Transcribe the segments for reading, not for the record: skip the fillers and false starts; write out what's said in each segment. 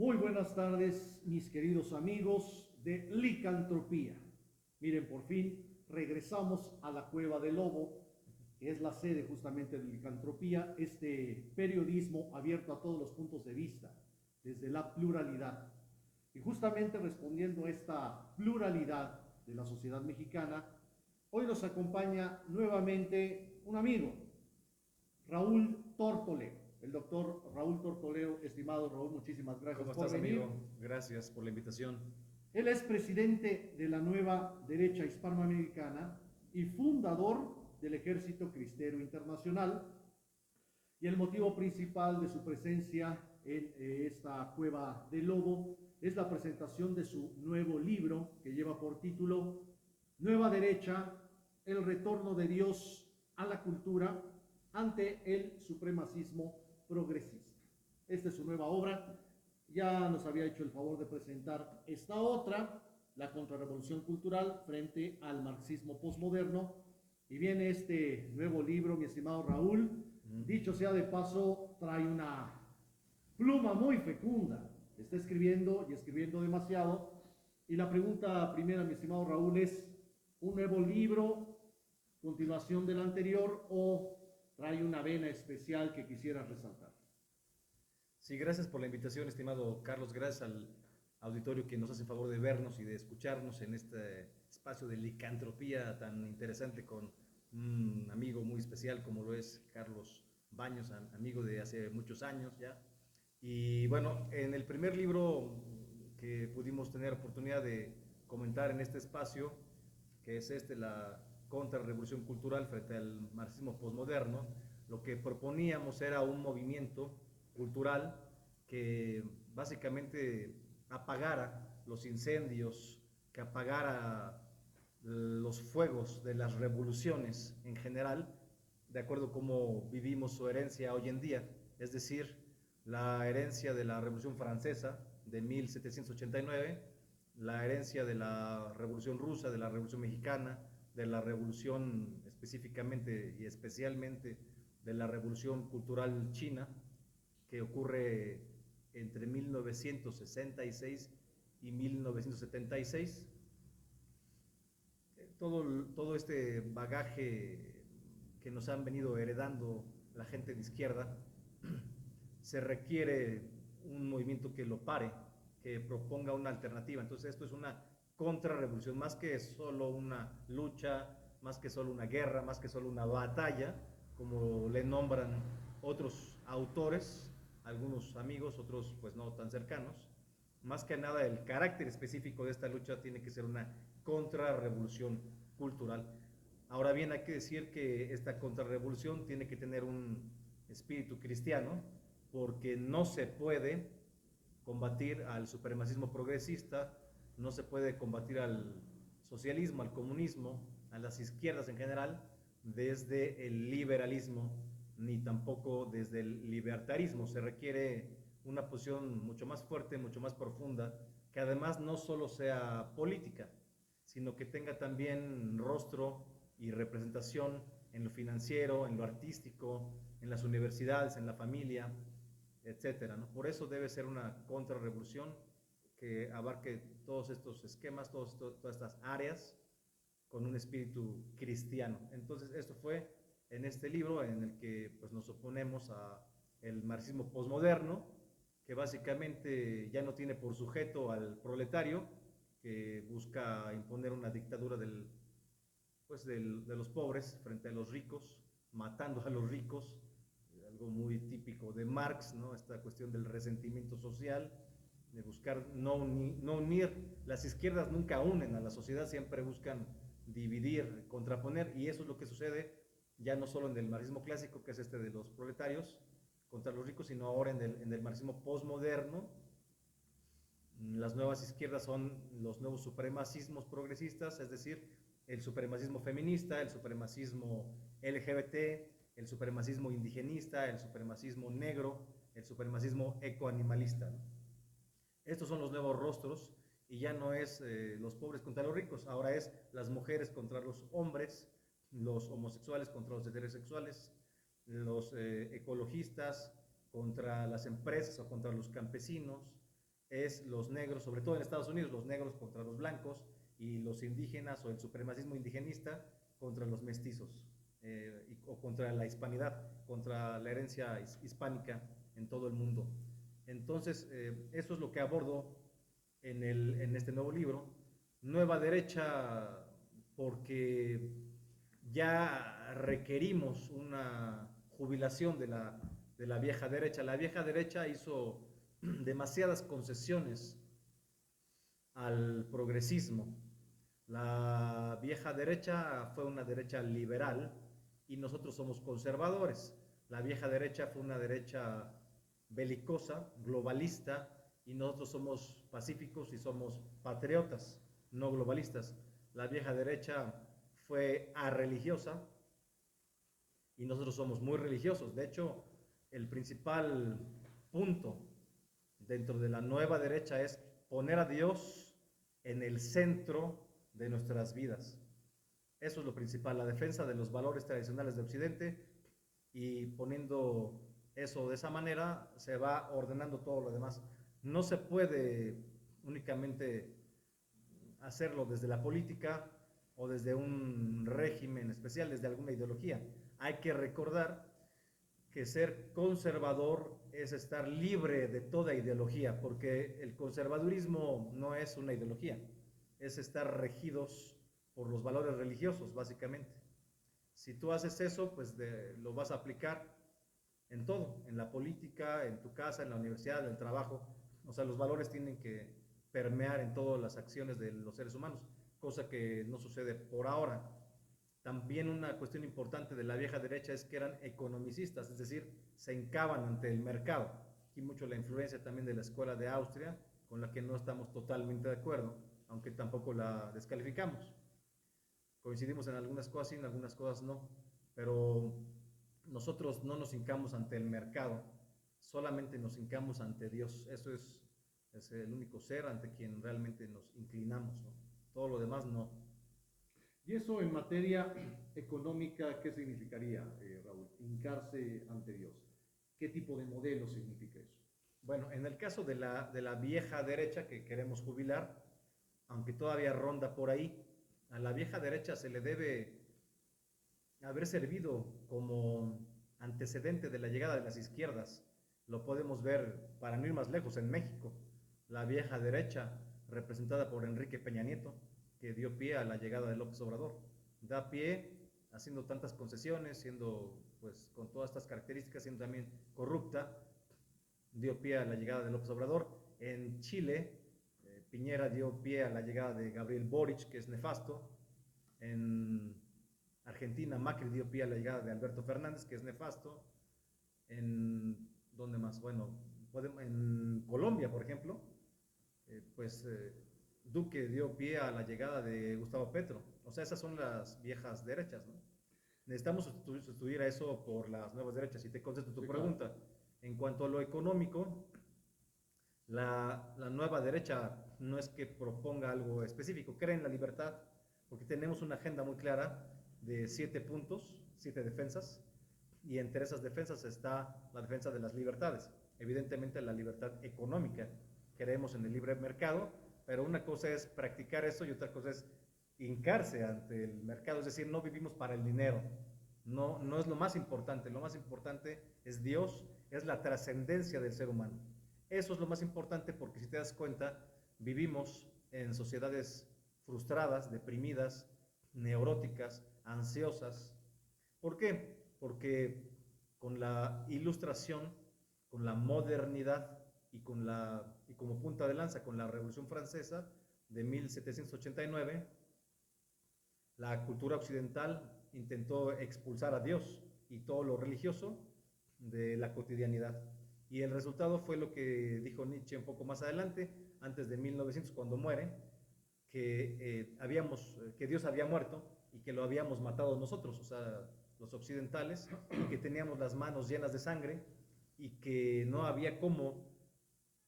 Muy buenas tardes, mis queridos amigos de Licantropía. Miren, por fin regresamos a la Cueva del Lobo, que es la sede justamente de Licantropía, este periodismo abierto a todos los puntos de vista, desde la pluralidad. Y justamente respondiendo a esta pluralidad de la sociedad mexicana, hoy nos acompaña nuevamente un amigo, Raúl Tortolero. El doctor Raúl Tortolero. Estimado Raúl, muchísimas gracias ¿Cómo por estás, venir. amigo? Gracias por la invitación. Él es presidente de la nueva derecha hispanoamericana y fundador del Ejército Cristero Internacional. Y el motivo principal de su presencia en esta Cueva del Lobo es la presentación de su nuevo libro que lleva por título Nueva Derecha, el retorno de Dios a la cultura ante el supremacismo progresista. Esta es su nueva obra. Ya nos había hecho el favor de presentar esta otra, la contrarrevolución cultural frente al marxismo posmoderno. Y viene este nuevo libro, mi estimado Raúl. Dicho sea de paso, trae una pluma muy fecunda. Está escribiendo y escribiendo demasiado. Y la pregunta primera, mi estimado Raúl, es: ¿un nuevo libro, continuación del anterior, o trae una vena especial que quisieras resaltar? Sí, gracias por la invitación, estimado Carlos. Gracias al auditorio que nos hace favor de vernos y de escucharnos en este espacio de licantropía tan interesante con un amigo muy especial como lo es Carlos Baños, amigo de hace muchos años ya. Y bueno, en el primer libro que pudimos tener oportunidad de comentar en este espacio, que es la contrarrevolución cultural frente al marxismo posmoderno, lo que proponíamos era un movimiento cultural que básicamente apagara los incendios, que apagara los fuegos de las revoluciones en general, de acuerdo a cómo vivimos su herencia hoy en día, es decir, la herencia de la Revolución Francesa de 1789, la herencia de la Revolución Rusa, de la Revolución Mexicana, de la Revolución específicamente y especialmente de la Revolución Cultural China, que ocurre entre 1966 y 1976. Todo este bagaje que nos han venido heredando la gente de izquierda, se requiere un movimiento que lo pare, que proponga una alternativa. Entonces esto es una contrarrevolución, más que solo una lucha, más que solo una guerra, más que solo una batalla, como le nombran otros autores, algunos amigos, otros pues no tan cercanos. Más que nada el carácter específico de esta lucha tiene que ser una contrarrevolución cultural. Ahora bien, hay que decir que esta contrarrevolución tiene que tener un espíritu cristiano, porque no se puede combatir al supremacismo progresista, no se puede combatir al socialismo, al comunismo, a las izquierdas en general, desde el liberalismo, ni tampoco desde el libertarismo. Se requiere una posición mucho más fuerte, mucho más profunda, que además no solo sea política, sino que tenga también rostro y representación en lo financiero, en lo artístico, en las universidades, en la familia, etcétera, ¿no? Por eso debe ser una contrarrevolución que abarque todos estos esquemas, todas estas áreas con un espíritu cristiano. Entonces, esto fue en este libro en el que pues, nos oponemos a el marxismo posmoderno, que básicamente ya no tiene por sujeto al proletario, que busca imponer una dictadura de los pobres frente a los ricos, matando a los ricos, algo muy típico de Marx, ¿no? Esta cuestión del resentimiento social, de buscar no unir. Las izquierdas nunca unen a la sociedad, siempre buscan dividir, contraponer, y eso es lo que sucede ya no solo en el marxismo clásico, que es este de los proletarios contra los ricos, sino ahora en el marxismo posmoderno. Las nuevas izquierdas son los nuevos supremacismos progresistas, es decir, el supremacismo feminista, el supremacismo LGBT, el supremacismo indigenista, el supremacismo negro, el supremacismo ecoanimalista, ¿no? Estos son los nuevos rostros, y ya no es los pobres contra los ricos, ahora es las mujeres contra los hombres, los homosexuales contra los heterosexuales, los ecologistas contra las empresas o contra los campesinos, es los negros, sobre todo en Estados Unidos, los negros contra los blancos y los indígenas o el supremacismo indigenista contra los mestizos o contra la hispanidad, contra la herencia hispánica en todo el mundo. Entonces, eso es lo que abordo en este nuevo libro. Nueva derecha, porque ya requerimos una jubilación de la vieja derecha. La vieja derecha hizo demasiadas concesiones al progresismo. La vieja derecha fue una derecha liberal y nosotros somos conservadores. La vieja derecha fue una derecha belicosa, globalista, y nosotros somos pacíficos y somos patriotas, no globalistas. La vieja derecha fue arreligiosa y nosotros somos muy religiosos. De hecho, el principal punto dentro de la nueva derecha es poner a Dios en el centro de nuestras vidas. Eso es lo principal, la defensa de los valores tradicionales de Occidente, y poniendo eso de esa manera se va ordenando todo lo demás. No se puede únicamente hacerlo desde la política o desde un régimen especial, desde alguna ideología. Hay que recordar que ser conservador es estar libre de toda ideología, porque el conservadurismo no es una ideología, es estar regidos por los valores religiosos, básicamente. Si tú haces eso, pues lo vas a aplicar en todo, en la política, en tu casa, en la universidad, en el trabajo. O sea, los valores tienen que permear en todas las acciones de los seres humanos, cosa que no sucede por ahora. También una cuestión importante de la vieja derecha es que eran economicistas, es decir, se hincaban ante el mercado. Aquí mucho la influencia también de la escuela de Austria, con la que no estamos totalmente de acuerdo, aunque tampoco la descalificamos. Coincidimos en algunas cosas y en algunas cosas no, pero nosotros no nos hincamos ante el mercado, solamente nos hincamos ante Dios. Eso es el único ser ante quien realmente nos inclinamos, ¿no? Todo lo demás no. Y eso en materia económica, ¿qué significaría, Raúl? Hincarse ante Dios. ¿Qué tipo de modelo significa eso? Bueno, en el caso de la vieja derecha que queremos jubilar, aunque todavía ronda por ahí, a la vieja derecha se le debe haber servido como antecedente de la llegada de las izquierdas. Lo podemos ver, para no ir más lejos, en México. La vieja derecha, representada por Enrique Peña Nieto, que dio pie a la llegada de López Obrador. Da pie, haciendo tantas concesiones, siendo, pues, con todas estas características, siendo también corrupta, dio pie a la llegada de López Obrador. En Chile, Piñera dio pie a la llegada de Gabriel Boric, que es nefasto. En Argentina, Macri dio pie a la llegada de Alberto Fernández, que es nefasto. ¿Dónde más? Bueno, en Colombia, por ejemplo, Duque dio pie a la llegada de Gustavo Petro. O sea, esas son las viejas derechas, ¿no? Necesitamos sustituir a eso por las nuevas derechas. Y te contesto tu pregunta. Claro. En cuanto a lo económico, la nueva derecha no es que proponga algo específico, cree en la libertad, porque tenemos una agenda muy clara de 7 puntos, 7 defensas, y entre esas defensas está la defensa de las libertades, evidentemente la libertad económica. Creemos en el libre mercado, pero una cosa es practicar eso y otra cosa es hincarse ante el mercado, es decir, no vivimos para el dinero, no es lo más importante es Dios, es la trascendencia del ser humano. Eso es lo más importante, porque si te das cuenta, vivimos en sociedades frustradas, deprimidas, neuróticas, ansiosas. ¿Por qué? Porque con la ilustración, con la modernidad y como punta de lanza con la Revolución Francesa de 1789, la cultura occidental intentó expulsar a Dios y todo lo religioso de la cotidianidad. Y el resultado fue lo que dijo Nietzsche un poco más adelante, antes de 1900, cuando muere, que Dios había muerto y que lo habíamos matado nosotros, o sea, los occidentales, y que teníamos las manos llenas de sangre y que no había cómo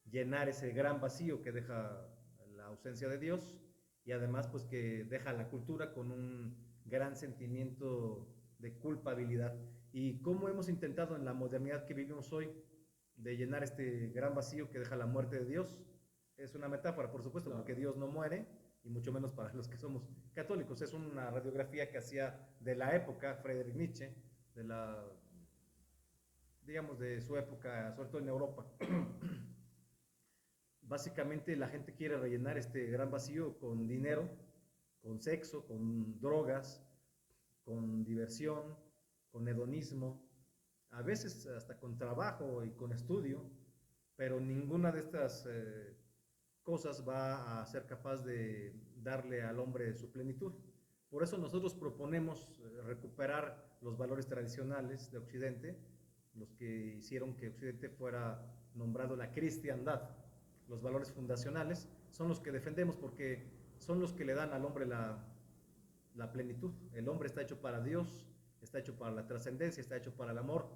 llenar ese gran vacío que deja la ausencia de Dios, y además pues que deja la cultura con un gran sentimiento de culpabilidad. Y cómo hemos intentado en la modernidad que vivimos hoy de llenar este gran vacío que deja la muerte de Dios, es una metáfora, por supuesto, Claro. porque Dios no muere, y mucho menos para los que somos católicos. Es una radiografía que hacía de la época Friedrich Nietzsche, de la, digamos, de su época, sobre todo en Europa. Básicamente la gente quiere rellenar este gran vacío con dinero, con sexo, con drogas, con diversión, con hedonismo, a veces hasta con trabajo y con estudio, pero ninguna de estas cosas va a ser capaz de darle al hombre su plenitud. Por eso nosotros proponemos recuperar los valores tradicionales de Occidente, los que hicieron que Occidente fuera nombrado la cristiandad. Los valores fundacionales son los que defendemos porque son los que le dan al hombre la plenitud. El hombre está hecho para Dios, está hecho para la trascendencia, está hecho para el amor,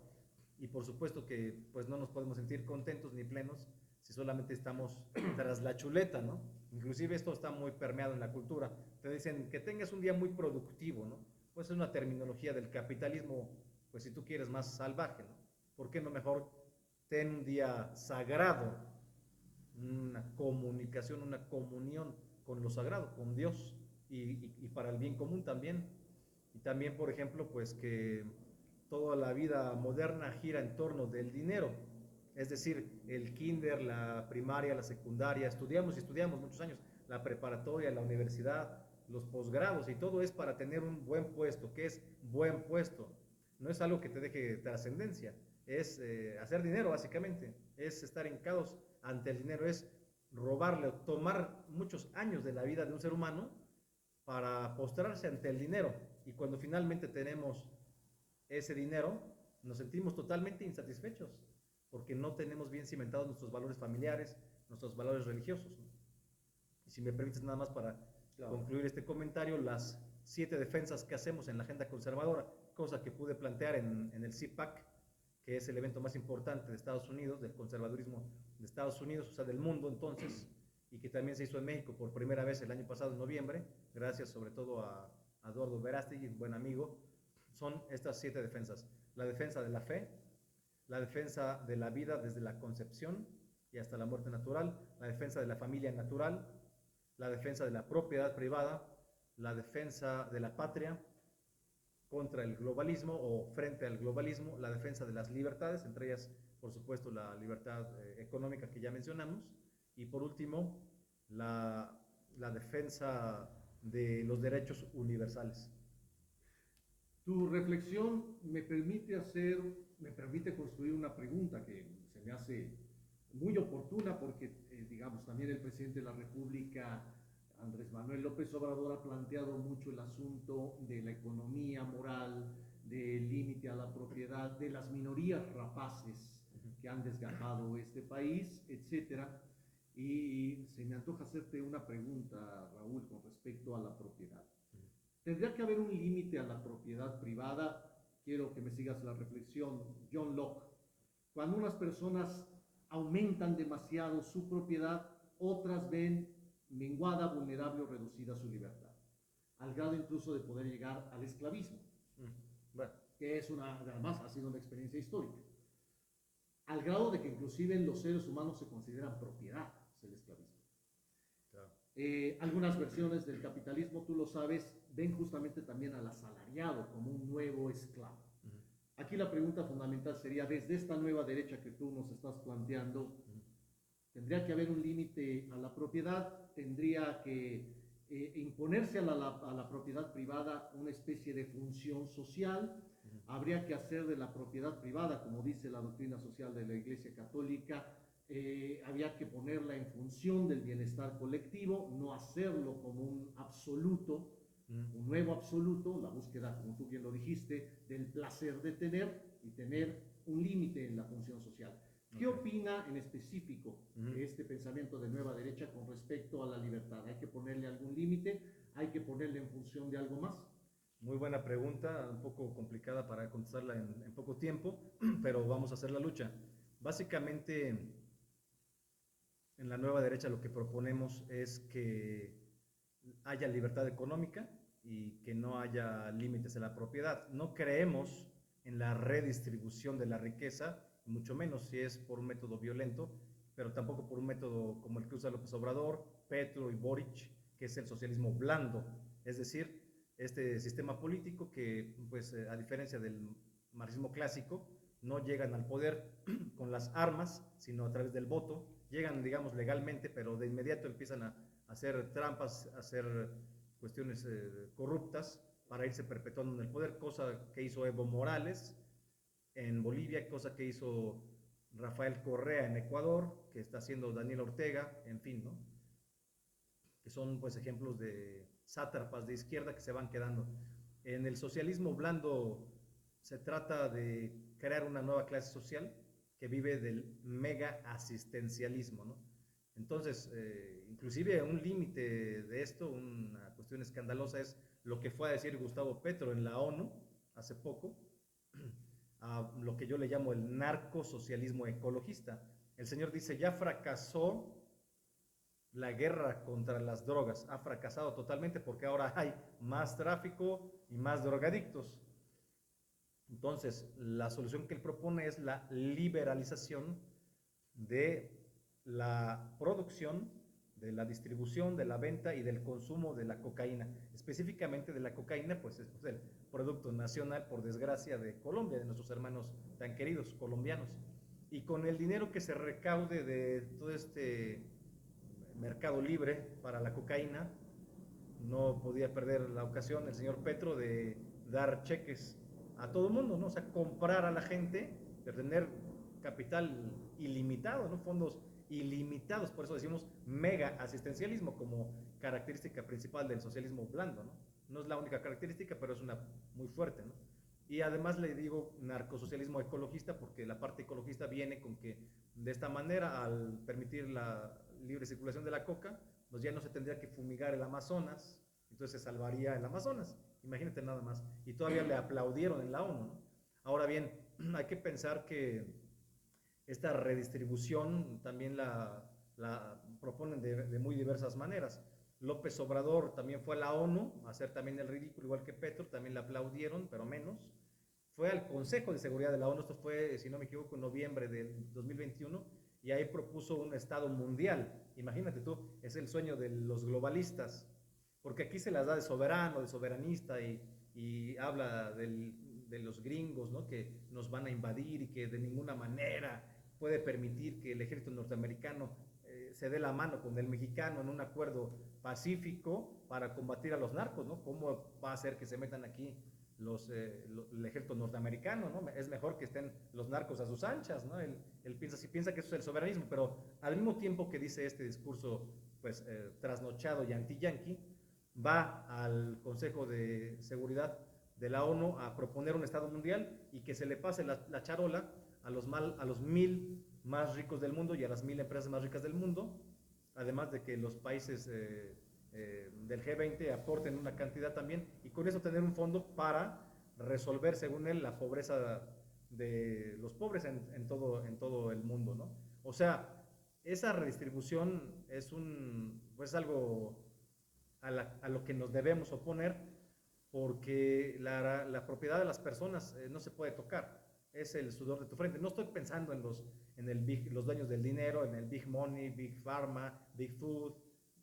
y por supuesto que pues no nos podemos sentir contentos ni plenos si solamente estamos tras la chuleta, ¿no? Inclusive esto está muy permeado en la cultura. Te dicen que tengas un día muy productivo, ¿no? Pues es una terminología del capitalismo, pues si tú quieres más salvaje, ¿no? ¿Por qué no mejor ten un día sagrado, una comunicación, una comunión con lo sagrado, con Dios y para el bien común también? Y también, por ejemplo, pues que toda la vida moderna gira en torno del dinero. Es decir, el kinder, la primaria, la secundaria, estudiamos y estudiamos muchos años, la preparatoria, la universidad, los posgrados, y todo es para tener un buen puesto. ¿Qué es buen puesto? No es algo que te deje trascendencia, es hacer dinero básicamente, es estar hincados ante el dinero, es robarle, tomar muchos años de la vida de un ser humano para postrarse ante el dinero. Y cuando finalmente tenemos ese dinero, nos sentimos totalmente insatisfechos, porque no tenemos bien cimentados nuestros valores familiares, nuestros valores religiosos, ¿no? Y si me permites nada más para concluir este comentario, las 7 defensas que hacemos en la agenda conservadora, cosa que pude plantear en el CPAC, que es el evento más importante de Estados Unidos, del conservadurismo de Estados Unidos, o sea, del mundo entonces, y que también se hizo en México por primera vez el año pasado, en noviembre, gracias sobre todo a Eduardo Verástegui, buen amigo. Son estas 7 defensas: la defensa de la fe, la defensa de la vida desde la concepción y hasta la muerte natural, la defensa de la familia natural, la defensa de la propiedad privada, la defensa de la patria contra el globalismo o frente al globalismo, la defensa de las libertades, entre ellas, por supuesto, la libertad económica que ya mencionamos, y por último, la defensa de los derechos universales. Tu reflexión me permite construir una pregunta que se me hace muy oportuna porque, digamos, también el presidente de la República, Andrés Manuel López Obrador, ha planteado mucho el asunto de la economía moral, del límite a la propiedad, de las minorías rapaces que han desgajado este país, etcétera. Y se me antoja hacerte una pregunta, Raúl, con respecto a la propiedad. ¿Tendría que haber un límite a la propiedad privada? Quiero que me sigas la reflexión. John Locke. Cuando unas personas aumentan demasiado su propiedad, otras ven menguada, vulnerable o reducida su libertad, al grado incluso de poder llegar al esclavismo, Bueno, que es además ha sido una experiencia histórica, al grado de que inclusive los seres humanos se consideran propiedad, es el esclavismo. claro. Algunas versiones del capitalismo, tú lo sabes, ven justamente también al asalariado como un nuevo esclavo. Aquí la pregunta fundamental sería, desde esta nueva derecha que tú nos estás planteando, ¿tendría que haber un límite a la propiedad? ¿Tendría que imponerse a la propiedad privada una especie de función social? ¿Habría que hacer de la propiedad privada, como dice la doctrina social de la Iglesia Católica, había que ponerla en función del bienestar colectivo, no hacerlo como un absoluto, un nuevo absoluto, la búsqueda, como tú bien lo dijiste, del placer de tener y tener un límite en la función social? ¿Qué opina en específico de este pensamiento de nueva derecha con respecto a la libertad? ¿Hay que ponerle algún límite? ¿Hay que ponerle en función de algo más? Muy buena pregunta, un poco complicada para contestarla en poco tiempo, pero vamos a hacer la lucha. Básicamente, en la nueva derecha lo que proponemos es que haya libertad económica y que no haya límites a la propiedad. No creemos en la redistribución de la riqueza, mucho menos si es por un método violento, pero tampoco por un método como el que usa López Obrador, Petro y Boric, que es el socialismo blando, es decir, este sistema político que, pues, a diferencia del marxismo clásico, no llegan al poder con las armas, sino a través del voto, llegan, digamos, legalmente, pero de inmediato empiezan a hacer trampas, a hacer cuestiones corruptas para irse perpetuando en el poder, cosa que hizo Evo Morales en Bolivia, cosa que hizo Rafael Correa en Ecuador, que está haciendo Daniel Ortega, en fin, ¿no? Que son, pues, ejemplos de sátrapas de izquierda que se van quedando. En el socialismo blando se trata de crear una nueva clase social que vive del mega asistencialismo, ¿no? Entonces, inclusive un límite de esto, una cuestión escandalosa, es lo que fue a decir Gustavo Petro en la ONU hace poco, a lo que yo le llamo el narcosocialismo ecologista. El señor dice, ya fracasó la guerra contra las drogas, ha fracasado totalmente porque ahora hay más tráfico y más drogadictos. Entonces, la solución que él propone es la liberalización de la producción, de la distribución, de la venta y del consumo de la cocaína. Específicamente de la cocaína, pues es el producto nacional, por desgracia, de Colombia, de nuestros hermanos tan queridos colombianos. Y con el dinero que se recaude de todo este mercado libre para la cocaína, no podía perder la ocasión el señor Petro de dar cheques a todo el mundo, ¿no? O sea, comprar a la gente, de tener capital ilimitado, ¿no? Fondos ilimitados, por eso decimos mega asistencialismo como característica principal del socialismo blando, ¿no? No es la única característica, pero es una muy fuerte, ¿no? Y además le digo narcosocialismo ecologista porque la parte ecologista viene con que de esta manera, al permitir la libre circulación de la coca, pues ya no se tendría que fumigar el Amazonas, entonces se salvaría el Amazonas, imagínate nada más. Y todavía le aplaudieron en la ONU, ¿no? Ahora bien, hay que pensar que esta redistribución también la proponen de muy diversas maneras. López Obrador también fue a la ONU a hacer también el ridículo, igual que Petro, también le aplaudieron, pero menos. Fue al Consejo de Seguridad de la ONU, esto fue, si no me equivoco, en noviembre del 2021, y ahí propuso un Estado mundial. Imagínate tú, es el sueño de los globalistas, porque aquí se las da de soberano, de soberanista, y habla de los gringos, ¿no? Que nos van a invadir y que de ninguna manera puede permitir que el ejército norteamericano se dé la mano con el mexicano en un acuerdo pacífico para combatir a los narcos, ¿no? ¿Cómo va a ser que se metan aquí el ejército norteamericano, ¿no? Es mejor que estén los narcos a sus anchas, ¿no? Él piensa que eso es el soberanismo, pero al mismo tiempo que dice este discurso, pues, trasnochado y anti-yanqui, va al Consejo de Seguridad de la ONU a proponer un Estado mundial y que se le pase la charola a los 1000 más ricos del mundo y a las 1000 empresas más ricas del mundo, además de que los países del G20 aporten una cantidad también, y con eso tener un fondo para resolver, según él, la pobreza de los pobres en todo el mundo, ¿no? O sea, esa redistribución es pues algo a lo que nos debemos oponer, porque la propiedad de las personas no se puede tocar, es el sudor de tu frente. No estoy pensando en los dueños del dinero, en el Big Money, Big Pharma, Big Food,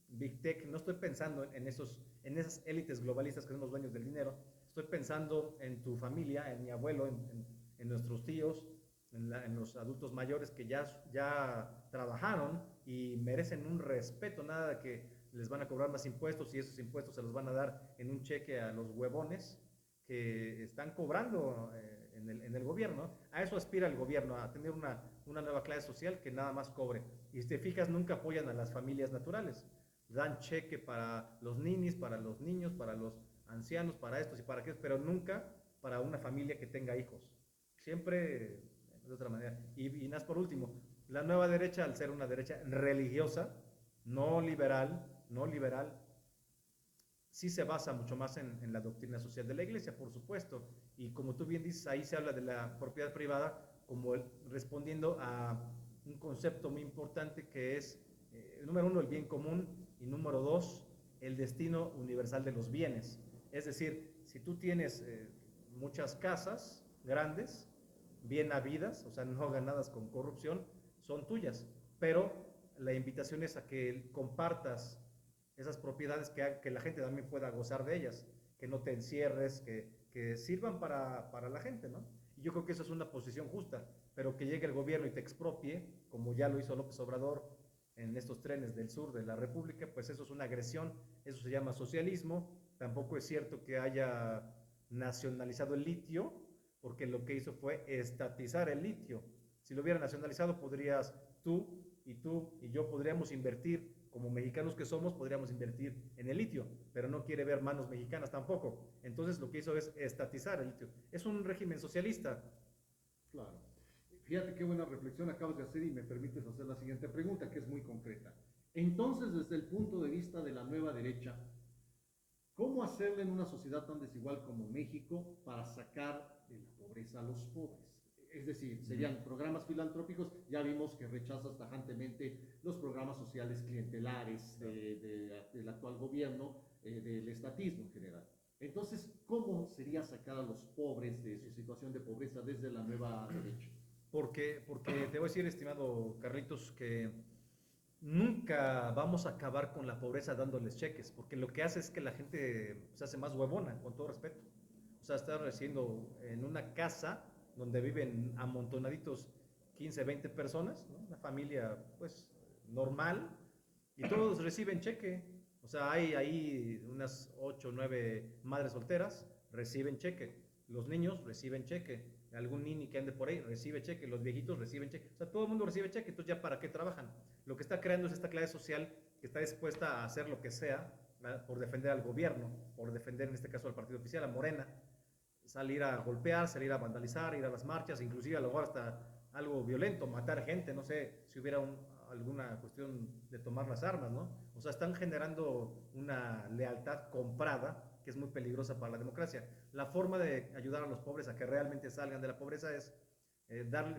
Big Tech. No estoy pensando en esas élites globalistas que son los dueños del dinero. Estoy pensando en tu familia, en mi abuelo, en nuestros tíos, en los adultos mayores que ya trabajaron y merecen un respeto, nada de que les van a cobrar más impuestos y esos impuestos se los van a dar en un cheque a los huevones que están cobrando en el gobierno. A eso aspira el gobierno, a tener una nueva clase social que nada más cobre. Y si te fijas, nunca apoyan a las familias naturales. Dan cheque para los ninis, para los niños, para los ancianos, para estos y para aquellos, pero nunca para una familia que tenga hijos. Siempre de otra manera. Y nada, por último, la nueva derecha, al ser una derecha religiosa, no liberal, sí se basa mucho más en la doctrina social de la iglesia, por supuesto, y como tú bien dices, ahí se habla de la propiedad privada como respondiendo a un concepto muy importante que es, número uno, el bien común, y número dos, el destino universal de los bienes. Es decir, si tú tienes muchas casas grandes, bien habidas, o sea, no ganadas con corrupción, son tuyas. pero la invitación es a que compartas esas propiedades que la gente también pueda gozar de ellas, que no te encierres, que sirvan para la gente, ¿no? Y yo creo que eso es una posición justa, pero que llegue el gobierno y te expropie, como ya lo hizo López Obrador en estos trenes del sur de la República, pues eso es una agresión, eso se llama socialismo. Tampoco es cierto que haya nacionalizado el litio, porque lo que hizo fue estatizar el litio. Si lo hubiera nacionalizado, podrías tú y yo podríamos invertir, como mexicanos que somos, podríamos invertir en el litio, pero no quiere ver manos mexicanas tampoco. Entonces lo que hizo es estatizar el litio. Es un régimen socialista. Claro. Fíjate qué buena reflexión acabas de hacer y me permites hacer la siguiente pregunta, que es muy concreta. Entonces, desde el punto de vista de la nueva derecha, ¿cómo hacerle en una sociedad tan desigual como México para sacar de la pobreza a los pobres? Es decir, serían programas filantrópicos, ya vimos que rechazas tajantemente los programas sociales clientelares del actual gobierno, del estatismo en general. Entonces, ¿cómo sería sacar a los pobres de su situación de pobreza desde la nueva derecha? Porque te voy a decir, estimado Carlitos, que nunca vamos a acabar con la pobreza dándoles cheques, porque lo que hace es que la gente se hace más huevona, con todo respeto. O sea, está recibiendo en una casa donde viven amontonaditos 15, 20 personas, ¿no? Una familia pues normal, y todos reciben cheque. O sea, hay ahí unas 8 o 9 madres solteras, reciben cheque. Los niños reciben cheque. Algún niño que ande por ahí recibe cheque. Los viejitos reciben cheque. O sea, todo el mundo recibe cheque. Entonces, ¿ya para qué trabajan? Lo que está creando es esta clase social que está dispuesta a hacer lo que sea, ¿verdad? Por defender al gobierno, por defender en este caso al partido oficial, a Morena, salir a golpear, salir a vandalizar, ir a las marchas, inclusive a lo mejor hasta algo violento, matar gente, no sé si hubiera alguna cuestión de tomar las armas, ¿no? O sea, están generando una lealtad comprada que es muy peligrosa para la democracia. La forma de ayudar a los pobres a que realmente salgan de la pobreza es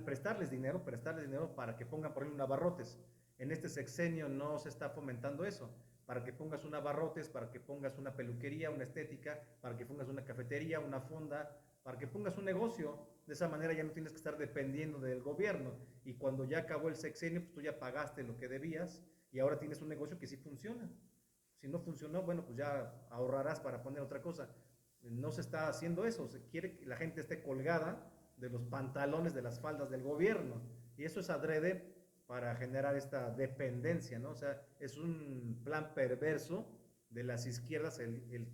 prestarles dinero para que pongan por ejemplo un abarrotes. En este sexenio no se está fomentando eso, para que pongas un abarrotes, para que pongas una peluquería, una estética, para que pongas una cafetería, una fonda, para que pongas un negocio. De esa manera ya no tienes que estar dependiendo del gobierno. Y cuando ya acabó el sexenio, pues tú ya pagaste lo que debías y ahora tienes un negocio que sí funciona. Si no funcionó, bueno, pues ya ahorrarás para poner otra cosa. No se está haciendo eso. Se quiere que la gente esté colgada de los pantalones, de las faldas del gobierno. Y eso es adrede para generar esta dependencia, ¿no? O sea, es un plan perverso de las izquierdas el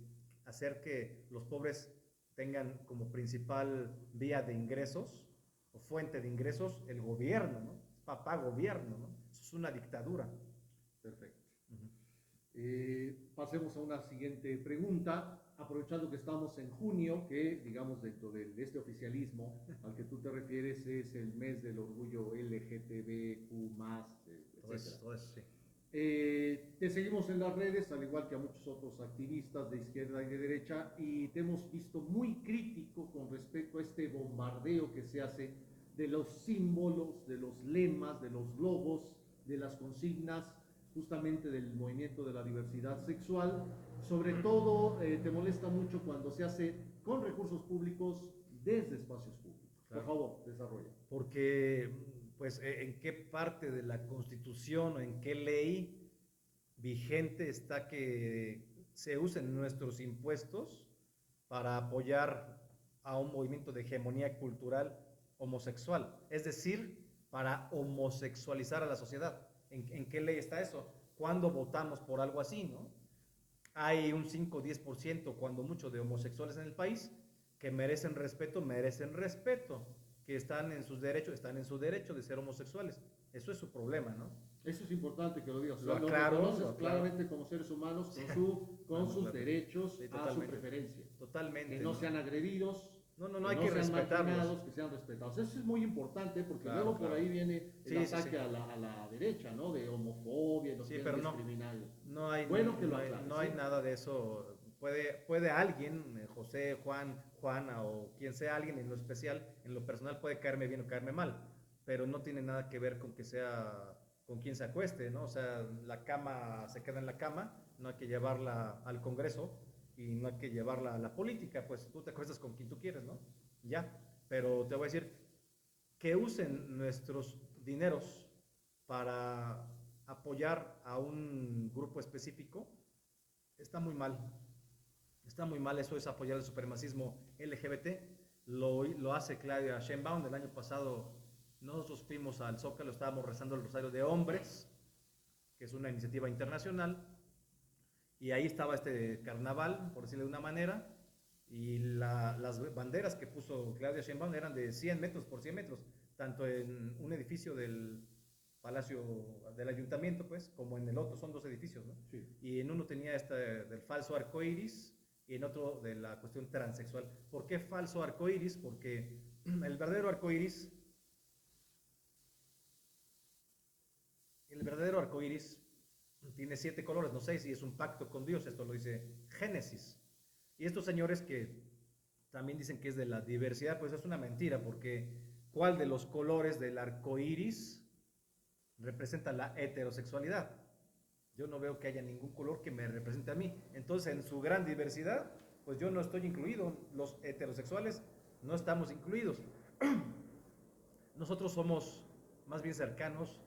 hacer que los pobres tengan como principal vía de ingresos o fuente de ingresos el gobierno, ¿no? Papá gobierno, ¿no? Eso es una dictadura. Perfecto. Pasemos a una siguiente pregunta, aprovechando que estamos en junio, que digamos dentro de este oficialismo al que tú te refieres es el mes del orgullo LGTBQ+, etc. Todo eso, sí. Te seguimos en las redes, al igual que a muchos otros activistas de izquierda y de derecha, y te hemos visto muy crítico con respecto a este bombardeo que se hace de los símbolos, de los lemas, de los logos, de las consignas, justamente del movimiento de la diversidad sexual. Sobre todo, te molesta mucho cuando se hace con recursos públicos desde espacios públicos. Claro. Por favor, desarrolla. Porque, pues, ¿en qué parte de la Constitución o en qué ley vigente está que se usen nuestros impuestos para apoyar a un movimiento de hegemonía cultural homosexual? Es decir, para homosexualizar a la sociedad. ¿En qué ley está eso? ¿Cuándo votamos por algo así, no? Hay un 5 o 10% cuando mucho de homosexuales en el país que merecen respeto, que están en su derecho de ser homosexuales. Eso es su problema, ¿no? Eso es importante que lo digas. Lo aclaro, reconoces claramente como seres humanos con sus derechos, sí, a su preferencia. Totalmente. Que no sean agredidos. No hay que respetarlos. Que sean respetados. Eso es muy importante porque Claro, luego por ahí viene el ataque sí. a la derecha, ¿no? De homofobia, los que pero discriminarios. No hay, bueno, que no hay nada de eso. Puede alguien, José, Juan, Juana o quien sea alguien en lo especial, en lo personal puede caerme bien o caerme mal, pero no tiene nada que ver con que sea con quien se acueste, ¿no? O sea, la cama se queda en la cama, no hay que llevarla al Congreso y no hay que llevarla a la política, pues tú te acuestas con quien tú quieres, ¿no? Ya, pero te voy a decir que usen nuestros dineros para apoyar a un grupo específico, está muy mal. Está muy mal, eso es apoyar el supremacismo LGBT. Lo hace Claudia Sheinbaum. El año pasado nosotros fuimos al Zócalo, estábamos rezando el Rosario de Hombres, que es una iniciativa internacional, y ahí estaba este carnaval, por decirlo de una manera, y las banderas que puso Claudia Sheinbaum eran de 100 metros por 100 metros, tanto en un edificio del Palacio del Ayuntamiento, pues, como en el otro, son dos edificios, ¿no? Sí. Y en uno tenía del falso arco iris y en otro de la cuestión transexual. ¿Por qué falso arco iris? Porque el verdadero arco iris, tiene 7 colores, no 6, y es un pacto con Dios. Esto lo dice Génesis. Y estos señores que también dicen que es de la diversidad, pues es una mentira, porque ¿cuál de los colores del arco iris representa la heterosexualidad? Yo no veo que haya ningún color que me represente a mí. Entonces, en su gran diversidad, pues yo no estoy incluido. Los heterosexuales no estamos incluidos. Nosotros somos más bien cercanos.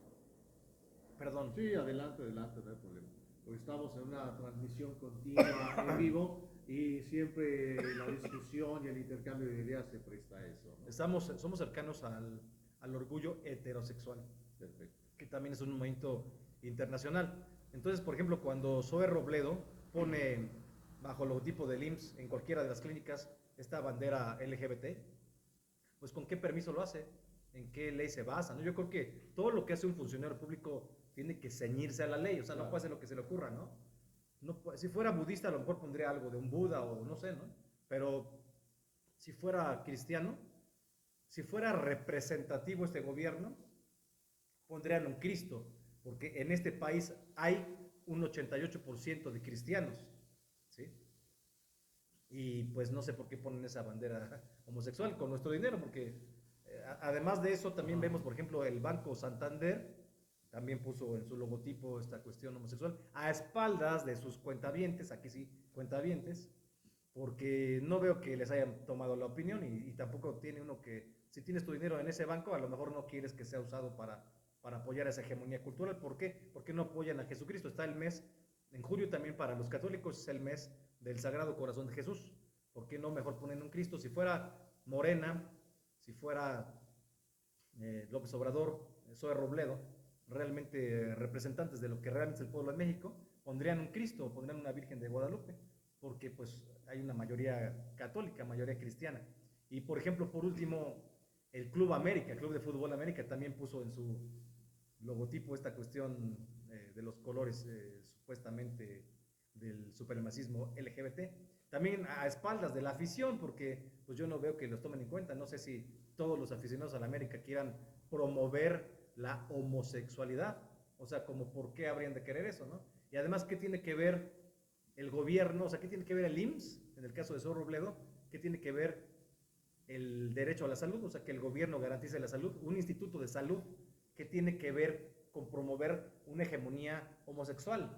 Perdón. Sí, adelante, adelante, no hay problema. Porque estamos en una transmisión continua en vivo y siempre la discusión y el intercambio de ideas se presta a eso, ¿no? Somos cercanos al orgullo heterosexual. Perfecto. Que también es un movimiento internacional. Entonces, por ejemplo, cuando Zoe Robledo pone bajo el logotipo del IMSS en cualquiera de las clínicas esta bandera LGBT, pues ¿con qué permiso lo hace? ¿En qué ley se basa? ¿No? Yo creo que todo lo que hace un funcionario público tiene que ceñirse a la ley, o sea, no puede hacer lo que se le ocurra, ¿no? Si fuera budista, a lo mejor pondría algo de un Buda o no sé, ¿no? Pero si fuera cristiano, si fuera representativo este gobierno, pondrían un Cristo, porque en este país hay un 88% de cristianos, ¿sí? Y pues no sé por qué ponen esa bandera homosexual con nuestro dinero, porque además de eso también vemos, por ejemplo, el Banco Santander también puso en su logotipo esta cuestión homosexual, a espaldas de sus cuentavientes, aquí sí, cuentavientes, porque no veo que les hayan tomado la opinión y tampoco tiene uno que, si tienes tu dinero en ese banco, a lo mejor no quieres que sea usado para apoyar esa hegemonía cultural. ¿Por qué? Porque no apoyan a Jesucristo. Está el mes, en julio también para los católicos es el mes del Sagrado Corazón de Jesús. ¿Por qué no mejor ponen un Cristo? Si fuera Morena, si fuera López Obrador, Zoe Robledo, realmente representantes de lo que realmente es el pueblo de México, pondrían un Cristo o pondrían una Virgen de Guadalupe, porque pues hay una mayoría católica, mayoría cristiana. Y por ejemplo, por último, el Club América, el Club de Fútbol América, también puso en su logotipo esta cuestión de los colores supuestamente del supremacismo LGBT. También a espaldas de la afición, porque pues yo no veo que los tomen en cuenta. No sé si todos los aficionados a la América quieran promover la homosexualidad. O sea, como por qué habrían de querer eso, ¿no? Y además, ¿qué tiene que ver el gobierno? O sea, ¿qué tiene que ver el IMSS, en el caso de Zoe Robledo? ¿Qué tiene que ver el derecho a la salud? O sea, que el gobierno garantice la salud. Un instituto de salud, ¿qué tiene que ver con promover una hegemonía homosexual?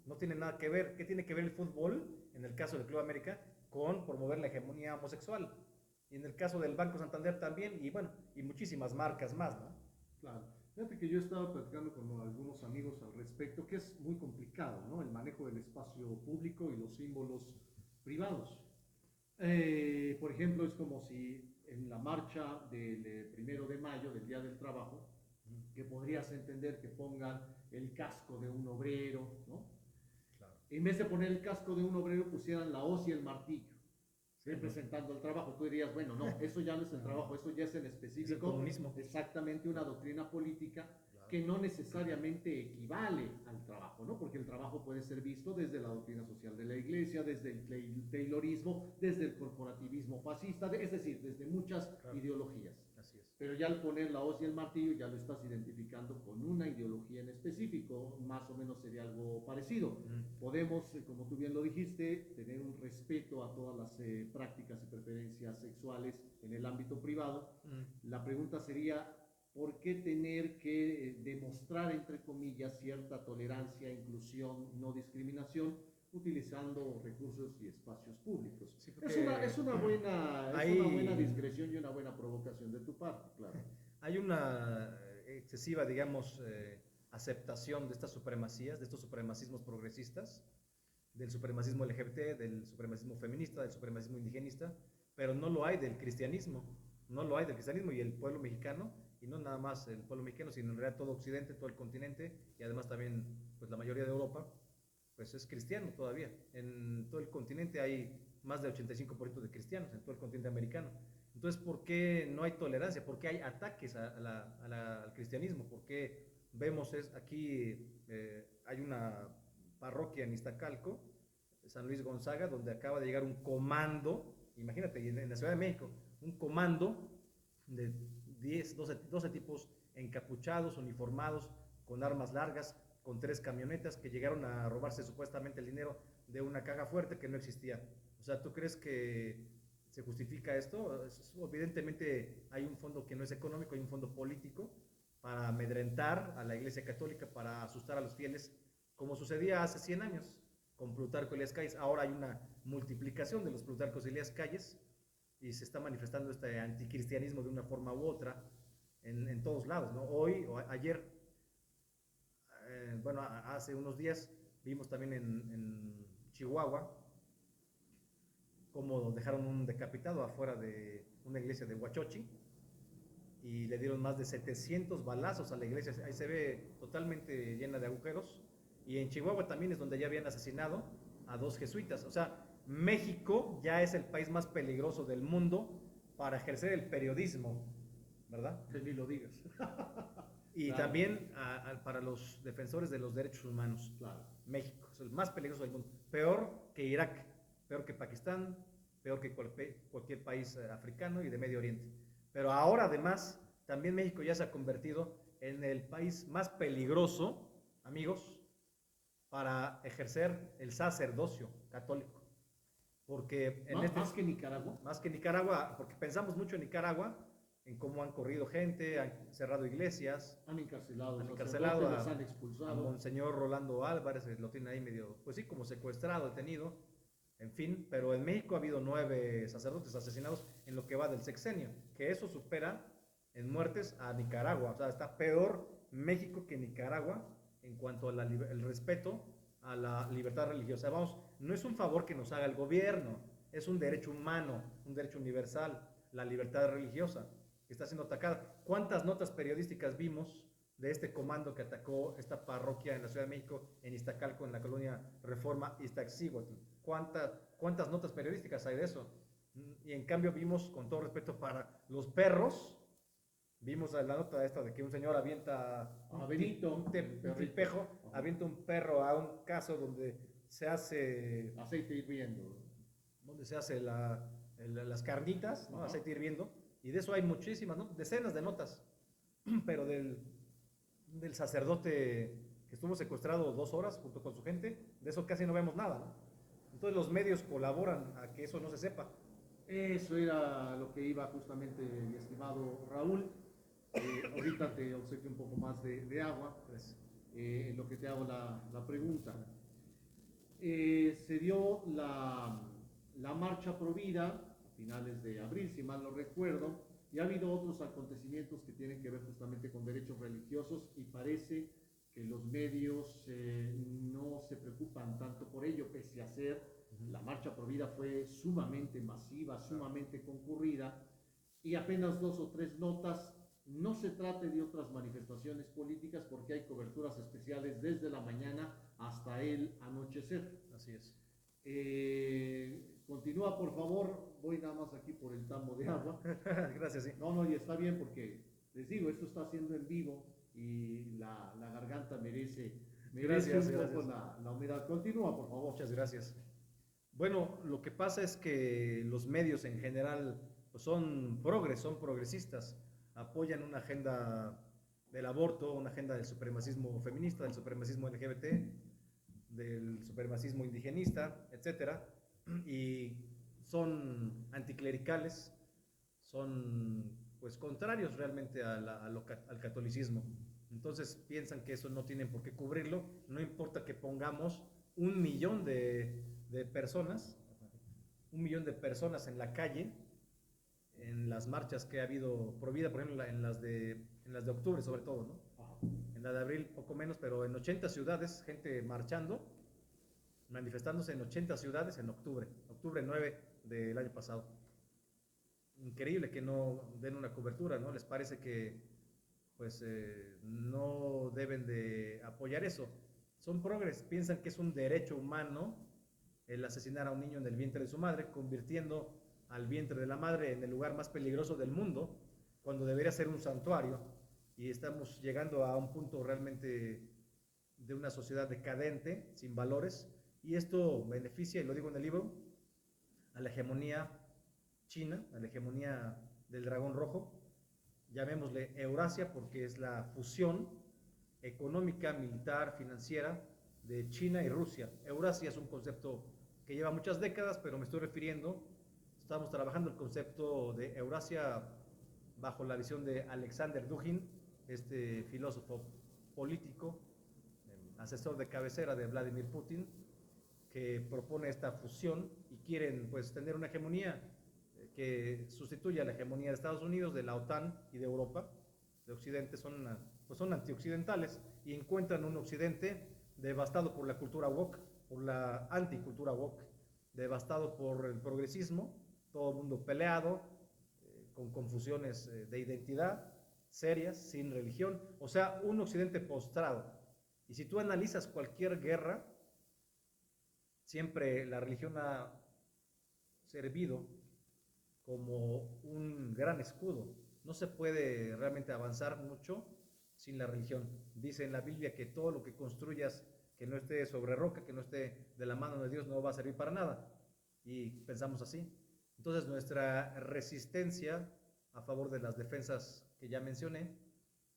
No tiene nada que ver. ¿Qué tiene que ver el fútbol, en el caso del Club América, con promover la hegemonía homosexual? Y en el caso del Banco Santander también, y bueno, y muchísimas marcas más, ¿no? Claro. Fíjate que yo he estado platicando con algunos amigos al respecto, que es muy complicado, ¿no? El manejo del espacio público y los símbolos privados. Por ejemplo, es como si en la marcha del 1 de mayo, del Día del Trabajo, que podrías entender que pongan el casco de un obrero, ¿no? Claro. En vez de poner el casco de un obrero, pusieran la hoz y el martillo, sí, representando el trabajo. Tú dirías, bueno, no, eso ya no es el trabajo, eso ya es en específico. Es el comunismo. Exactamente, una doctrina política que no necesariamente equivale al trabajo, ¿no? Porque el trabajo puede ser visto desde la doctrina social de la Iglesia, desde el taylorismo, desde el corporativismo fascista, es decir, desde muchas ideologías. Así es. Pero ya al poner la hoz y el martillo ya lo estás identificando con una ideología en específico, más o menos sería algo parecido. Podemos, como tú bien lo dijiste, tener un respeto a todas las prácticas y preferencias sexuales en el ámbito privado. La pregunta sería, ¿por qué tener que demostrar, entre comillas, cierta tolerancia, inclusión, no discriminación, utilizando recursos y espacios públicos? Sí, es una buena discreción y una buena provocación de tu parte, claro. Hay una, excesiva, digamos, aceptación de estas supremacías, de estos supremacismos progresistas, del supremacismo LGBT, del supremacismo feminista, del supremacismo indigenista, pero no lo hay del cristianismo, no lo hay del cristianismo, y el pueblo mexicano, y no nada más el pueblo mexicano, sino en realidad todo Occidente, todo el continente, y además también pues la mayoría de Europa, pues es cristiano todavía. En todo el continente hay más de 85% de cristianos, en todo el continente americano. Entonces, ¿por qué no hay tolerancia? ¿Por qué hay ataques al cristianismo? ¿Por qué vemos aquí, hay una parroquia en Iztacalco, San Luis Gonzaga, donde acaba de llegar un comando, imagínate, en la Ciudad de México, un comando de 10, 12 tipos encapuchados, uniformados, con armas largas, con 3 camionetas que llegaron a robarse supuestamente el dinero de una caja fuerte que no existía. O sea, ¿tú crees que se justifica esto? Evidentemente hay un fondo que no es económico, hay un fondo político para amedrentar a la Iglesia Católica, para asustar a los fieles, como sucedía hace 100 años con Plutarco Elías Calles. Ahora hay una multiplicación de los Plutarcos Elías Calles y se está manifestando este anticristianismo de una forma u otra en todos lados, ¿no? Hoy o ayer, bueno, hace unos días vimos también en Chihuahua cómo dejaron un decapitado afuera de una iglesia de Huachochi y le dieron más de 700 balazos a la iglesia. Ahí se ve totalmente llena de agujeros. Y en Chihuahua también es donde ya habían asesinado a 2 jesuitas. O sea, México ya es el país más peligroso del mundo para ejercer el periodismo, ¿verdad? Que ni lo digas. Y claro. También para los defensores de los derechos humanos. Claro. México es el más peligroso del mundo. Peor que Irak, peor que Pakistán, peor que cualquier país africano y de Medio Oriente. Pero ahora además, también México ya se ha convertido en el país más peligroso, amigos, para ejercer el sacerdocio católico. Porque ¿Más que Nicaragua? Más que Nicaragua, porque pensamos mucho en Nicaragua, en cómo han corrido gente, han cerrado iglesias, Han encarcelado los han expulsado. a Monseñor Rolando Álvarez, lo tiene ahí medio, pues sí, como secuestrado, detenido, en fin. Pero en México ha habido 9 sacerdotes asesinados en lo que va del sexenio, que eso supera en muertes a Nicaragua. O sea, está peor México que Nicaragua en cuanto al respeto a la libertad religiosa. Vamos, no es un favor que nos haga el gobierno, es un derecho humano, un derecho universal, la libertad religiosa, que está siendo atacada. ¿Cuántas notas periodísticas vimos de este comando que atacó esta parroquia en la Ciudad de México, en Iztacalco, en la colonia Reforma Iztaccíhuatl? ¿Cuántas notas periodísticas hay de eso? Y en cambio vimos, con todo respeto para los perros, vimos la nota esta de que un señor avienta a Benito, un tipejo, avienta un perro a un caso donde se hace aceite hirviendo, donde se hace las carnitas, ¿no? Aceite hirviendo, y de eso hay muchísimas, ¿no? Decenas de notas, pero del sacerdote que estuvo secuestrado 2 horas junto con su gente, de eso casi no vemos nada, ¿no? Entonces los medios colaboran a que eso no se sepa. Eso era lo que iba justamente, mi estimado Raúl. Ahorita te obsequio un poco más de agua, en lo que te hago la pregunta. Se dio la marcha pro vida a finales de abril, si mal no recuerdo, y ha habido otros acontecimientos que tienen que ver justamente con derechos religiosos, y parece que los medios no se preocupan tanto por ello, pese a ser la marcha pro vida fue sumamente masiva, sumamente concurrida, y apenas 2 o 3 notas. No se trate de otras manifestaciones políticas porque hay coberturas especiales desde la mañana hasta el anochecer. Así es. Continúa, por favor. Voy nada más aquí por el tambo de agua. Gracias, sí. No, y está bien porque, les digo, esto está haciendo en vivo y la garganta merece Gracias. un poco la humedad. Continúa, por favor. Muchas gracias. Bueno, lo que pasa es que los medios en general pues son progresistas, apoyan una agenda del aborto, una agenda del supremacismo feminista, del supremacismo LGBT, del supremacismo indigenista, etcétera, y son anticlericales, son pues contrarios realmente al catolicismo. Entonces piensan que eso no tienen por qué cubrirlo, no importa que pongamos 1.000.000 de personas, 1.000.000 de personas en la calle, en las marchas que ha habido pro vida, por ejemplo, en en las de octubre sobre todo, ¿no? Ajá. En la de abril poco menos, pero en 80 ciudades, gente marchando, manifestándose en 80 ciudades en octubre 9 del año pasado. Increíble que no den una cobertura, ¿no? Les parece que pues no deben de apoyar eso. Son progres, piensan que es un derecho humano el asesinar a un niño en el vientre de su madre, convirtiendo al vientre de la madre en el lugar más peligroso del mundo, cuando debería ser un santuario, y estamos llegando a un punto realmente de una sociedad decadente, sin valores, y esto beneficia, y lo digo en el libro, a la hegemonía china, a la hegemonía del dragón rojo, llamémosle Eurasia porque es la fusión económica, militar, financiera de China y Rusia. Eurasia es un concepto que lleva muchas décadas, pero me estoy refiriendo, estamos trabajando el concepto de Eurasia bajo la visión de Alexander Dugin, este filósofo político, asesor de cabecera de Vladimir Putin, que propone esta fusión y quieren pues tener una hegemonía que sustituya la hegemonía de Estados Unidos, de la OTAN y de Europa. De Occidente son antioccidentales y encuentran un Occidente devastado por la cultura woke, por la anticultura woke, devastado por el progresismo, todo el mundo peleado, con confusiones de identidad serias, sin religión, o sea, un Occidente postrado. Y si tú analizas cualquier guerra, siempre la religión ha servido como un gran escudo. No se puede realmente avanzar mucho sin la religión. Dice en la Biblia que todo lo que construyas que no esté sobre roca, que no esté de la mano de Dios, no va a servir para nada. Y pensamos así. Entonces nuestra resistencia a favor de las defensas que ya mencioné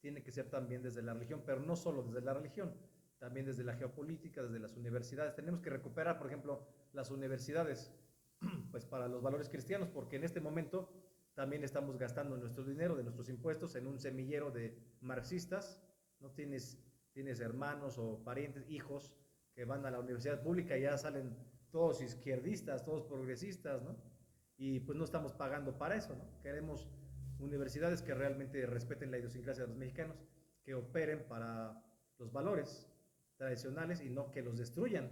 tiene que ser también desde la religión, pero no solo desde la religión, también desde la geopolítica, desde las universidades. Tenemos que recuperar, por ejemplo, las universidades pues para los valores cristianos, porque en este momento también estamos gastando nuestro dinero de nuestros impuestos en un semillero de marxistas. No tienes hermanos o parientes, hijos que van a la universidad pública y ya salen todos izquierdistas, todos progresistas, ¿no? Y pues no estamos pagando para eso, ¿no? Queremos universidades que realmente respeten la idiosincrasia de los mexicanos, que operen para los valores tradicionales y no que los destruyan.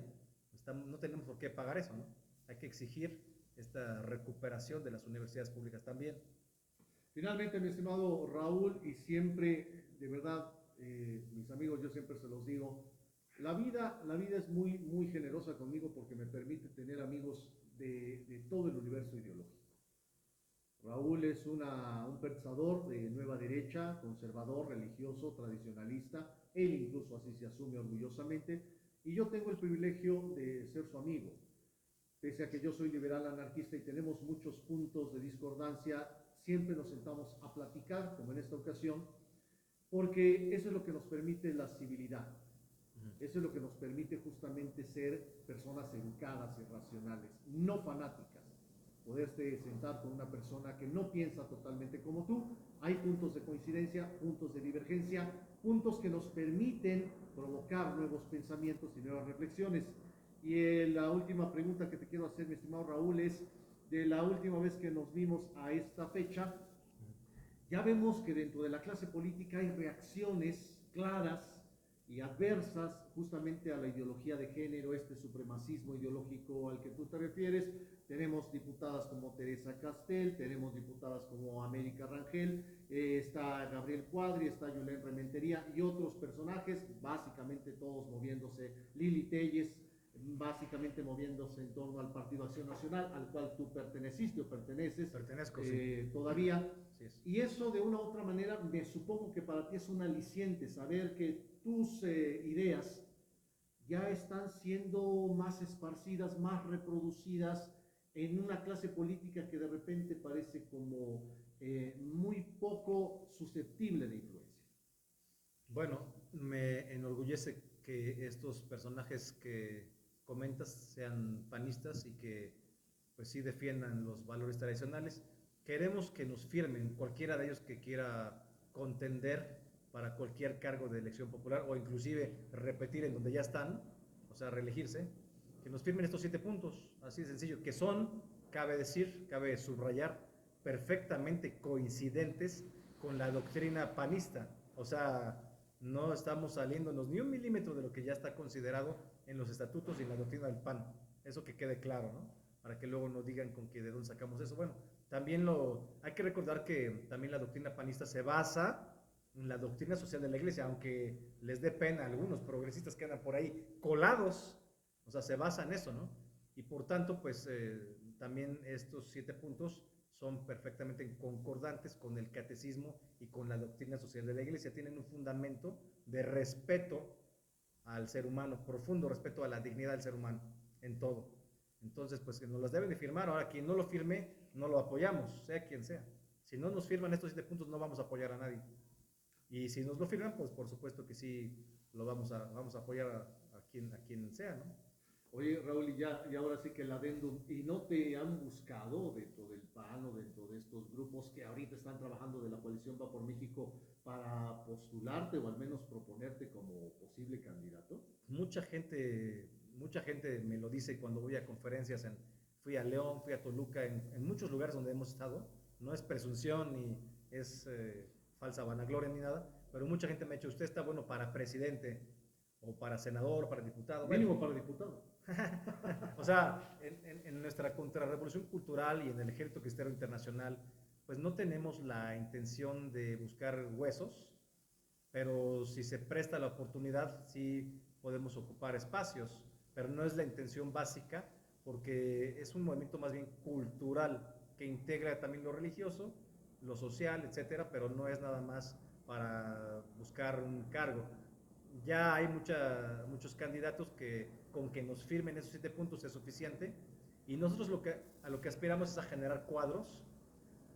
No tenemos por qué pagar eso, ¿no? Hay que exigir esta recuperación de las universidades públicas también. Finalmente, mi estimado Raúl, y siempre, de verdad, mis amigos, yo siempre se los digo, la vida es muy, muy generosa conmigo porque me permite tener amigos de todo el universo ideológico. Raúl es un pensador de nueva derecha, conservador, religioso, tradicionalista, él incluso así se asume orgullosamente, y yo tengo el privilegio de ser su amigo. Pese a que yo soy liberal anarquista y tenemos muchos puntos de discordancia, siempre nos sentamos a platicar, como en esta ocasión, porque eso es lo que nos permite la civilidad. Eso es lo que nos permite justamente ser personas educadas y racionales, no fanáticas. Poderte sentar con una persona que no piensa totalmente como tú. Hay puntos de coincidencia, puntos de divergencia, puntos que nos permiten provocar nuevos pensamientos y nuevas reflexiones. Y la última pregunta que te quiero hacer, mi estimado Raúl, es de la última vez que nos vimos a esta fecha, ya vemos que dentro de la clase política hay reacciones claras y adversas justamente a la ideología de género, este supremacismo ideológico al que tú te refieres. Tenemos diputadas como Teresa Castel, tenemos diputadas como América Rangel, está Gabriel Cuadri, está Yulén Rementería y otros personajes, básicamente todos moviéndose, Lili Telles, básicamente moviéndose en torno al Partido Acción Nacional, al cual tú perteneciste o perteneces. Pertenezco, sí. Todavía. Sí es. Y eso de una u otra manera, me supongo que para ti es un aliciente, saber que tus ideas ya están siendo más esparcidas, más reproducidas en una clase política que de repente parece como muy poco susceptible de influencia. Bueno, me enorgullece que estos personajes que comentas sean panistas y que pues sí defiendan los valores tradicionales. Queremos que nos firmen cualquiera de ellos que quiera contender para cualquier cargo de elección popular o inclusive repetir en donde ya están, o sea, reelegirse, que nos firmen estos 7 puntos, así de sencillo, que son, cabe decir, cabe subrayar, perfectamente coincidentes con la doctrina panista. O sea, no estamos saliéndonos ni un milímetro de lo que ya está considerado en los estatutos y en la doctrina del PAN. Eso que quede claro, ¿no? Para que luego no digan con que de dónde sacamos eso. Bueno, también hay que recordar que también la doctrina panista se basa en la doctrina social de la iglesia, aunque les dé pena a algunos progresistas que andan por ahí colados, o sea, se basa en eso, ¿no? Y por tanto, pues también estos 7 puntos son perfectamente concordantes con el catecismo y con la doctrina social de la iglesia. Tienen un fundamento de respeto al ser humano, profundo respeto a la dignidad del ser humano en todo. Entonces, pues nos las deben de firmar. Ahora, quien no lo firme, no lo apoyamos, sea quien sea. Si no nos firman estos 7 puntos, no vamos a apoyar a nadie. Y si nos lo firman, pues por supuesto que sí lo vamos a apoyar a quien sea, ¿no? Oye, Raúl, y ahora sí que el adendum, ¿y no te han buscado dentro del PAN o dentro de estos grupos que ahorita están trabajando de la coalición Va por México para postularte o al menos proponerte como posible candidato? Mucha gente me lo dice cuando voy a conferencias, fui a León, fui a Toluca, en muchos lugares donde hemos estado. No es presunción ni es falsa vanagloria ni nada, pero mucha gente me ha dicho, usted está bueno para presidente o para senador, para diputado. Mínimo bueno, para diputado. O sea, en nuestra contrarrevolución cultural y en el Ejército Cristero Internacional, pues no tenemos la intención de buscar huesos, pero si se presta la oportunidad, sí podemos ocupar espacios, pero no es la intención básica, porque es un movimiento más bien cultural que integra también lo religioso, lo social, etcétera, pero no es nada más para buscar un cargo. Ya hay muchos candidatos que con que nos firmen esos 7 puntos es suficiente, y nosotros a lo que aspiramos es a generar cuadros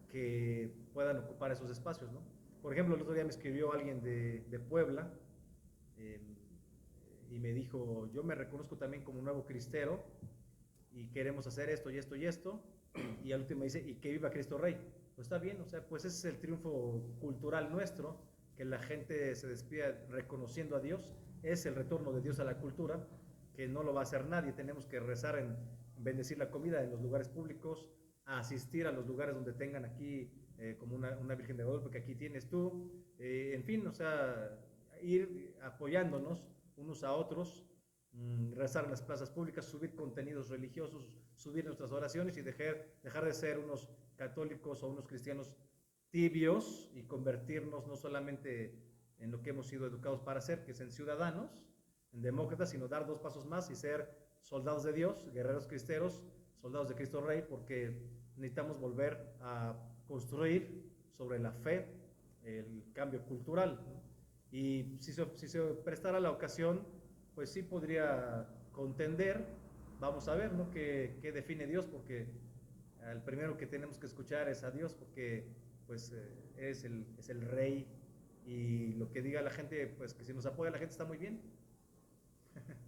que puedan ocupar esos espacios, ¿no? Por ejemplo, el otro día me escribió alguien de Puebla eh, y me dijo, yo me reconozco también como nuevo cristero y queremos hacer esto y esto y esto, y al último me dice, y que viva Cristo Rey. Pues está bien, o sea, pues ese es el triunfo cultural nuestro, que la gente se despida reconociendo a Dios, es el retorno de Dios a la cultura, que no lo va a hacer nadie. Tenemos que rezar en bendecir la comida en los lugares públicos, a asistir a los lugares donde tengan aquí como una Virgen de Guadalupe que aquí tienes tú, en fin, o sea, ir apoyándonos unos a otros, rezar en las plazas públicas, subir contenidos religiosos, subir nuestras oraciones y dejar de ser unos católicos o unos cristianos tibios y convertirnos no solamente en lo que hemos sido educados para ser, que es en ciudadanos, en demócratas, sino dar 2 pasos más y ser soldados de Dios, guerreros cristeros, soldados de Cristo Rey, porque necesitamos volver a construir sobre la fe el cambio cultural, ¿no? Y si se prestara la ocasión, pues sí podría contender. Vamos a ver, ¿no? qué define Dios, porque el primero que tenemos que escuchar es a Dios, porque pues es el rey, y lo que diga la gente, pues que si nos apoya la gente está muy bien.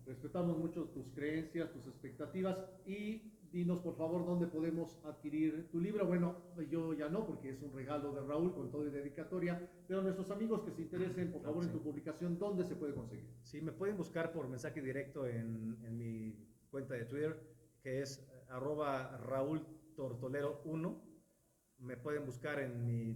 Respetamos mucho tus creencias, tus expectativas, y dinos por favor dónde podemos adquirir tu libro. Bueno, yo ya no, porque es un regalo de Raúl con todo y dedicatoria, pero nuestros amigos que se interesen por favor en tu publicación, ¿dónde se puede conseguir? Sí, me pueden buscar por mensaje directo en mi cuenta de Twitter, que es @Raúl Tortolero1. Me pueden buscar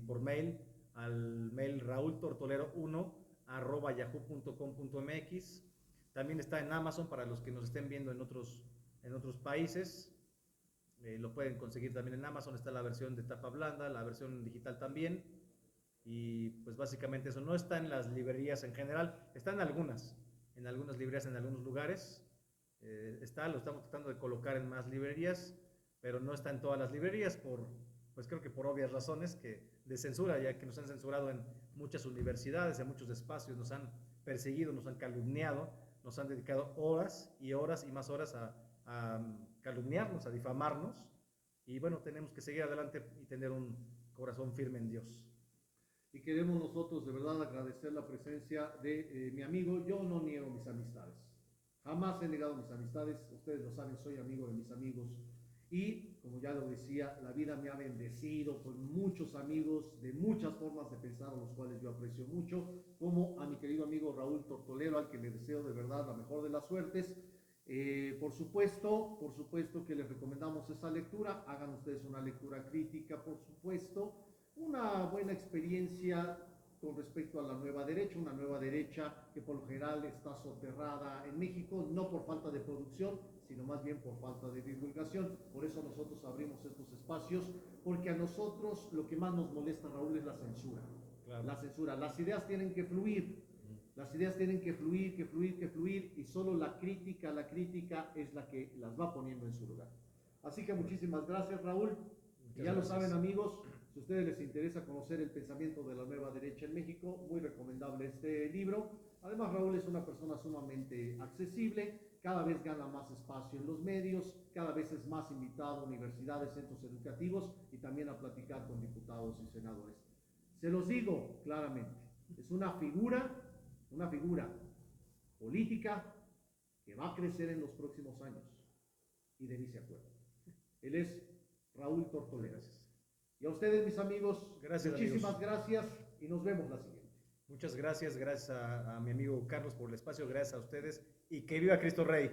por mail al mail raultortolero1@yahoo.com.mx. También está en Amazon para los que nos estén viendo en otros países. Lo pueden conseguir también en Amazon. Está la versión de tapa blanda, la versión digital también. Y pues básicamente eso. No está en las librerías en general, está en algunas librerías, en algunos lugares. Lo estamos tratando de colocar en más librerías, pero no está en todas las librerías pues creo que por obvias razones de censura, ya que nos han censurado en muchas universidades, en muchos espacios, nos han perseguido, nos han calumniado, nos han dedicado horas y horas y más horas a calumniarnos, a difamarnos, y bueno, tenemos que seguir adelante y tener un corazón firme en Dios. Y queremos nosotros de verdad agradecer la presencia de mi amigo. Yo no niego mis amistades, jamás he negado mis amistades, ustedes lo saben, soy amigo de mis amigos. Y, como ya lo decía, la vida me ha bendecido con muchos amigos de muchas formas de pensar, a los cuales yo aprecio mucho, como a mi querido amigo Raúl Tortolero, al que le deseo de verdad la mejor de las suertes. Por supuesto que les recomendamos esa lectura. Hagan ustedes una lectura crítica, por supuesto, una buena experiencia con respecto a la nueva derecha, una nueva derecha que por lo general está soterrada en México, no por falta de producción, sino más bien por falta de divulgación. Por eso nosotros abrimos estos espacios, porque a nosotros lo que más nos molesta, Raúl, es la censura. Claro. La censura. Las ideas tienen que fluir, las ideas tienen que fluir, y solo la crítica es la que las va poniendo en su lugar. Así que muchísimas gracias, Raúl. Muchas Ya gracias. lo saben, amigos, si a ustedes les interesa conocer el pensamiento de la nueva derecha en México, muy recomendable este libro. Además, Raúl es una persona sumamente accesible, cada vez gana más espacio en los medios, cada vez es más invitado a universidades, centros educativos y también a platicar con diputados y senadores. Se los digo claramente, es una figura política que va a crecer en los próximos años, y de mí se acuerdan. Él es Raúl Tortolero. Y a ustedes, mis amigos, Gracias, muchísimas amigos. gracias y nos vemos la siguiente. Muchas gracias, gracias a mi amigo Carlos por el espacio, gracias a ustedes y que viva Cristo Rey.